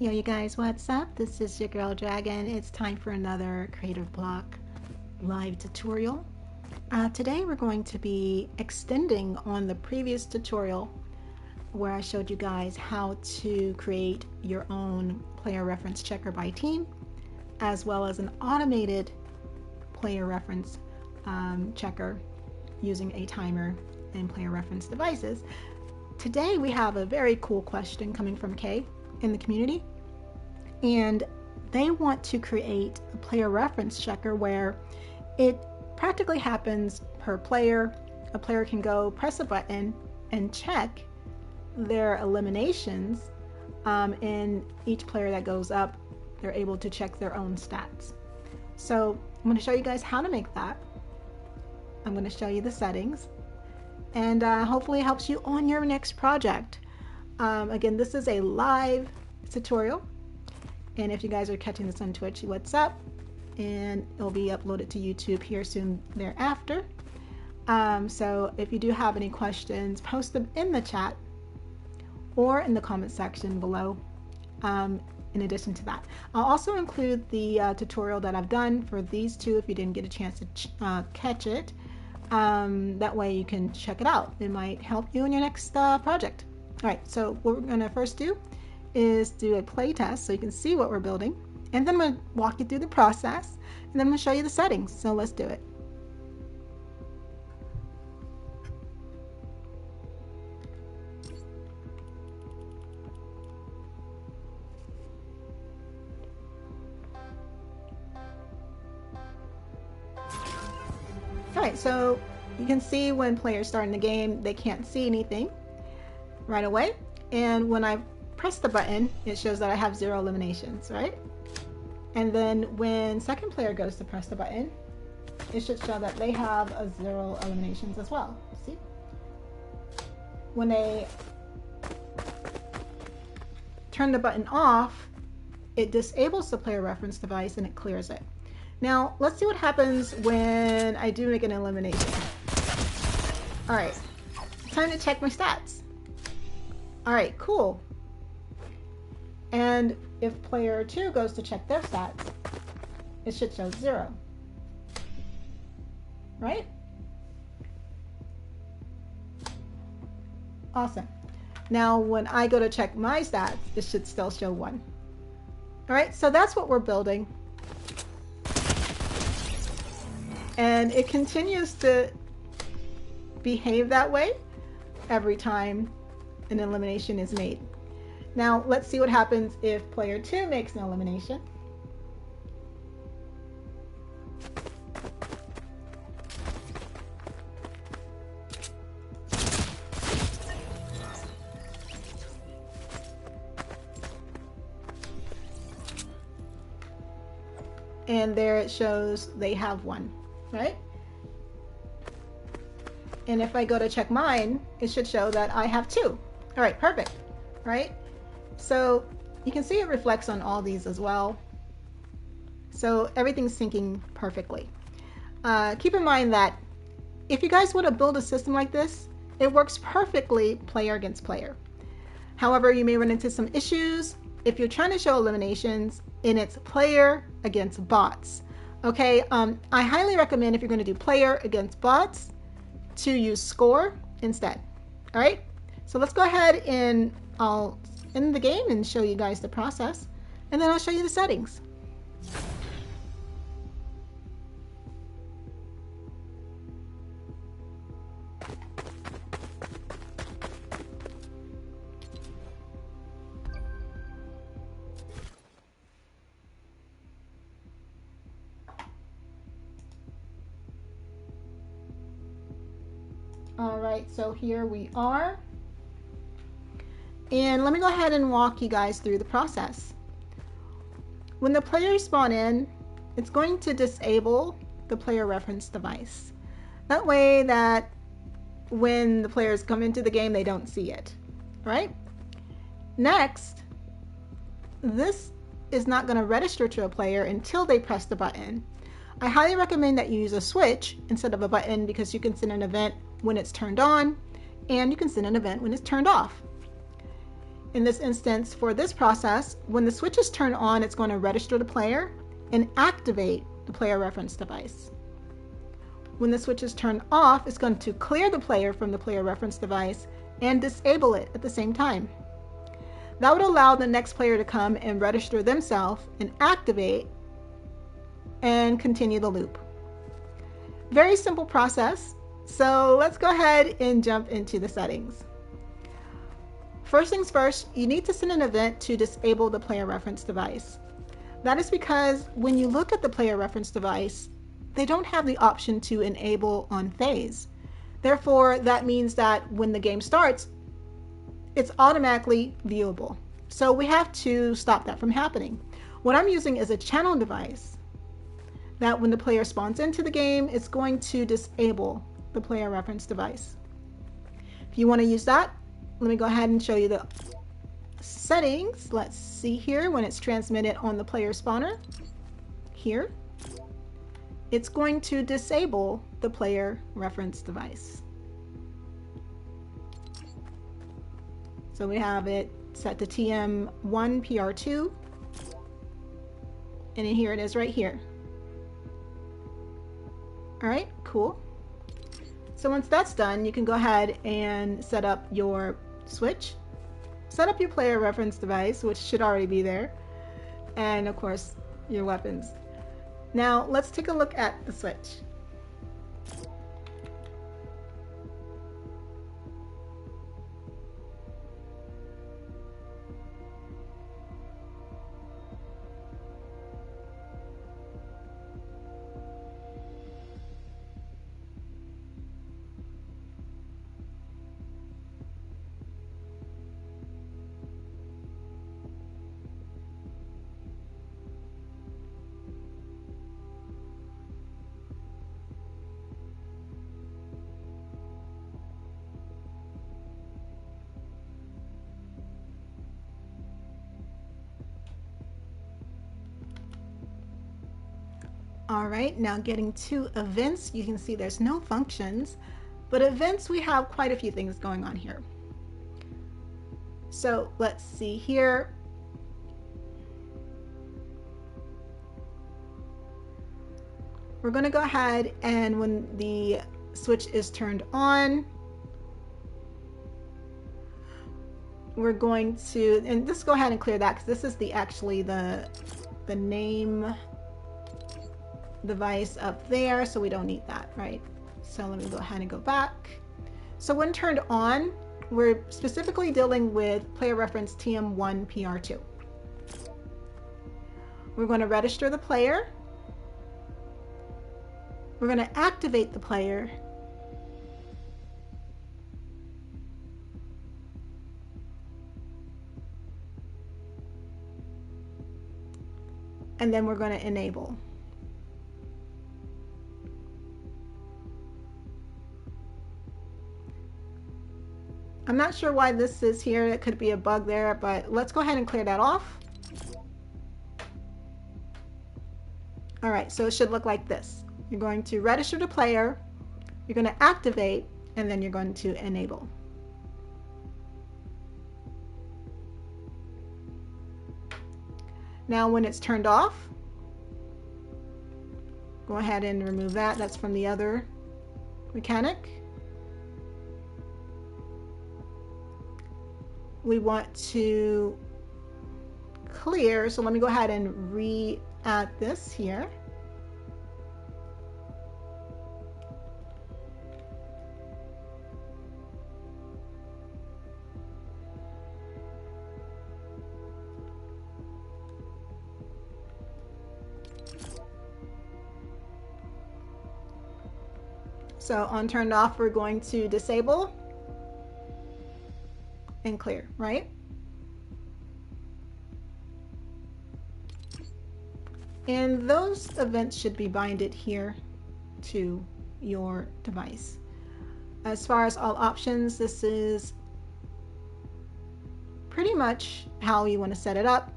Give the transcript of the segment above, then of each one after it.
Yo, you guys, what's up? This is your girl Dragon. It's time for another Creative Block live tutorial. Today we're going to be extending on the previous tutorial where I showed you guys how to create your own player reference checker by team, as well as an automated player reference checker using a timer and player reference devices. Today we have a very cool question coming from Kay in the community, and they want to create a player reference checker where it practically happens per player. A player can go press a button and check their eliminations, and each player that goes up, they're able to check their own stats. So I'm going to show you guys how to make that. I'm going to show you the settings, and hopefully it helps you on your next project. Again, this is a live tutorial, and if you guys are catching this on Twitch, what's up? And it'll be uploaded to YouTube here soon thereafter. So if you do have any questions, post them in the chat or in the comment section below. In addition to that, I'll also include the tutorial that I've done for these two if you didn't get a chance to catch it. That way you can check it out. It might help you in your next project. All right, so what we're going to first do is do a play test so you can see what we're building, and then I'm going to walk you through the process, and then I'm going to show you the settings. So let's do it. All right, so you can see when players start in the game, they can't see anything right away, and when I press the button, it shows that I have 0 eliminations, right? And then when second player goes to press the button, it should show that they have a 0 eliminations as well. See? When they turn the button off, it disables the player reference device and it clears it. Now, let's see what happens when I do make an elimination. All right, time to check my stats. All right, cool. And if player 2 goes to check their stats, it should show 0, right? Awesome. Now, when I go to check my stats, it should still show 1. All right, so that's what we're building. And it continues to behave that way every time an elimination is made. Now let's see what happens if player 2 makes an elimination. And there it shows they have 1, right? And if I go to check mine, it should show that I have 2. All right, perfect, right? So you can see it reflects on all these as well. So everything's syncing perfectly. Keep in mind that if you guys want to build a system like this, it works perfectly player against player. However, you may run into some issues if you're trying to show eliminations and it's player against bots. Okay, I highly recommend if you're going to do player against bots to use score instead. All right, so let's go ahead and I'll end the game and show you guys the process, and then I'll show you the settings. All right, so here we are. And let me go ahead and walk you guys through the process. When the players spawn in, it's going to disable the player reference device. That way that when the players come into the game, they don't see it, right? Next, this is not going to register to a player until they press the button. I highly recommend that you use a switch instead of a button because you can send an event when it's turned on, and you can send an event when it's turned off. In this instance, for this process, when the switch is turned on, it's going to register the player and activate the player reference device. When the switch is turned off, it's going to clear the player from the player reference device and disable it at the same time. That would allow the next player to come and register themselves and activate and continue the loop. Very simple process. So let's go ahead and jump into the settings. First things first, you need to send an event to disable the player reference device. That is because when you look at the player reference device, they don't have the option to enable on phase. Therefore, that means that when the game starts, it's automatically viewable. So we have to stop that from happening. What I'm using is a channel device that when the player spawns into the game, it's going to disable the player reference device. If you want to use that, let me go ahead and show you the settings. Let's see here when it's transmitted on the player spawner. Here, it's going to disable the player reference device. So we have it set to TM1 PR2, and then here it is right here. All right, cool. So once that's done, you can go ahead and set up your switch, set up your player reference device, which should already be there, and of course your weapons. Now let's take a look at the switch. All right, now getting to events, you can see there's no functions, but events, we have quite a few things going on here. So let's see here. We're going to go ahead and when the switch is turned on, we're going to, and just go ahead and clear that because this is actually the name device up there, so we don't need that, right? So let me go ahead and go back. So when turned on, we're specifically dealing with player reference TM1 PR2. We're going to register the player. We're going to activate the player. And then we're going to enable. I'm not sure why this is here. It could be a bug there, but let's go ahead and clear that off. All right, so it should look like this. You're going to register the player, you're going to activate, and then you're going to enable. Now when it's turned off, go ahead and remove that. That's from the other mechanic. We want to clear, so let me go ahead and re-add this here. So on turned off, we're going to disable and clear, right? And those events should be binded here to your device. As far as all options, this is pretty much how you want to set it up.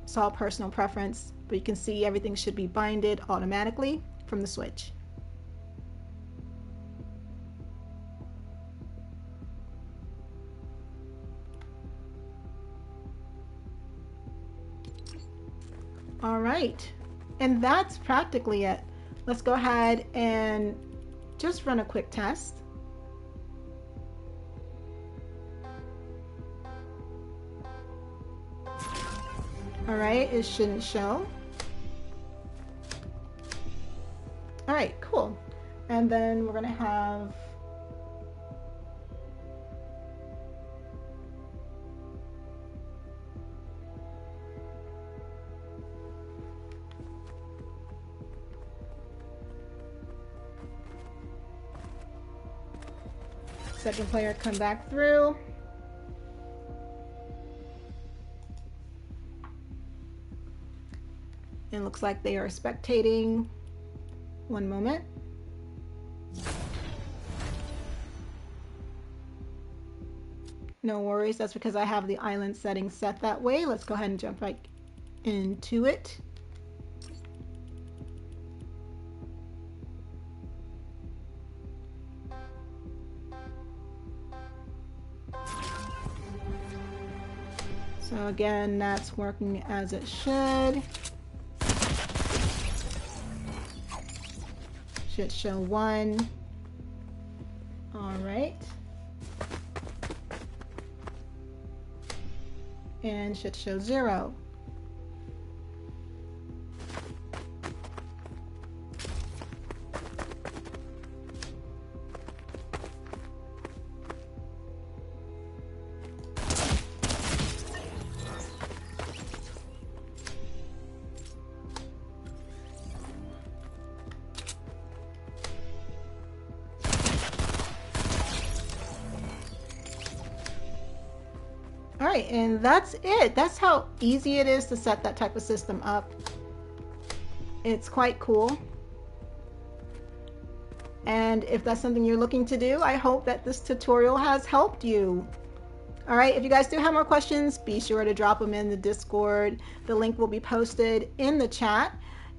It's all personal preference, but you can see everything should be binded automatically from the switch. All right, and that's practically it. Let's go ahead and just run a quick test. All right, it shouldn't show. All right, cool. And then we're gonna have second player come back through. It looks like they are spectating. One moment. No worries, that's because I have the island setting set that way. Let's go ahead and jump right into it. So again, that's working as it should. Should show 1. All right. And should show 0. All right, and that's it. That's how easy it is to set that type of system up. It's quite cool. And if that's something you're looking to do, I hope that this tutorial has helped you. All right, if you guys do have more questions, be sure to drop them in the Discord. The link will be posted in the chat,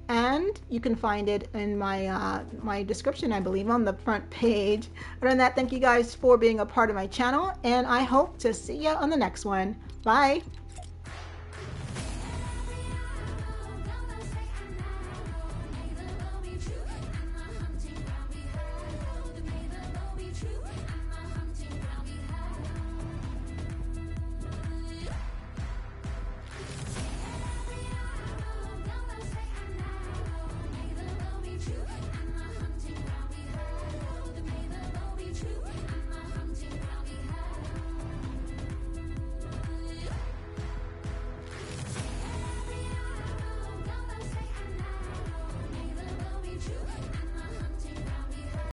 and you can find it in my description, I believe, on the front page. Other than that, thank you guys for being a part of my channel, and I hope to see you on the next one. Bye.